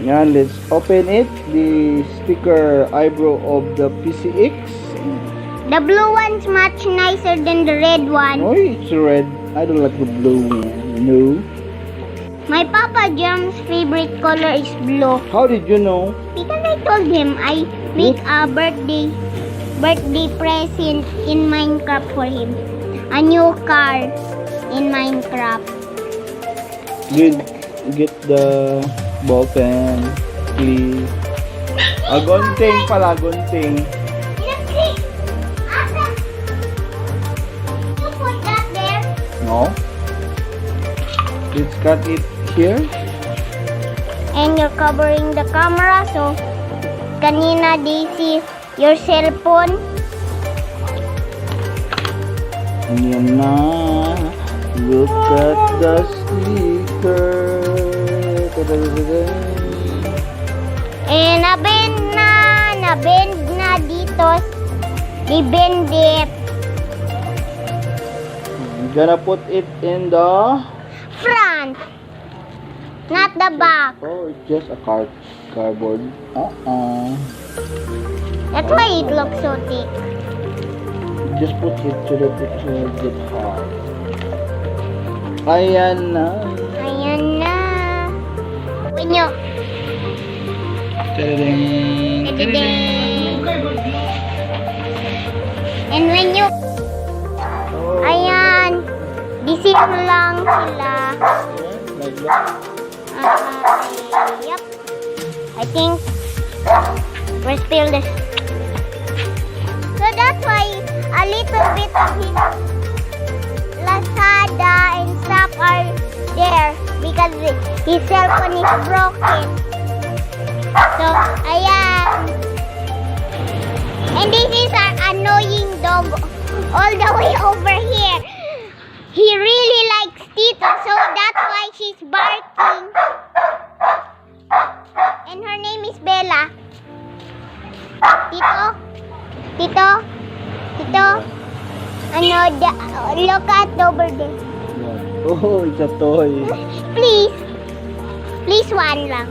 Yan, let's open it. The sticker eyebrow of the PCX. The blue one's much nicer than the red one. Oh, it's red. I don't like the blue one. No. My Papa John's favorite color is blue. How did you know? Because I told him I make a birthday present in Minecraft for him. A new car in Minecraft. Get the ball pen, please. Gunting pala, gunting. You put that there? No. Let's cut it here. And you're covering the camera, so kanina they see your cellphone. Yan na. Look at the sticker. And nabend na dito. Di-bend it. I'm gonna put it in the Front. Not the back. Oh, it's just a cardboard. That's why it looks so thick. Just put it to the picture. Get hard. Ayan na. Ayan na. When you... Tadading. Tadading. And when you... Oh. Ayan. Disin mo lang sila. Like that. Yep. I think we're still this. So that's why a little bit of his Lazada and stuff are there because his cell phone is broken. So, ayan. And this is our annoying dog all the way over here. He really likes Tito, so that's why she's barking. And her name is Bella. Tito? Tito? Tito? Look at over there. Oh, it's a toy. Please. Please, one lang.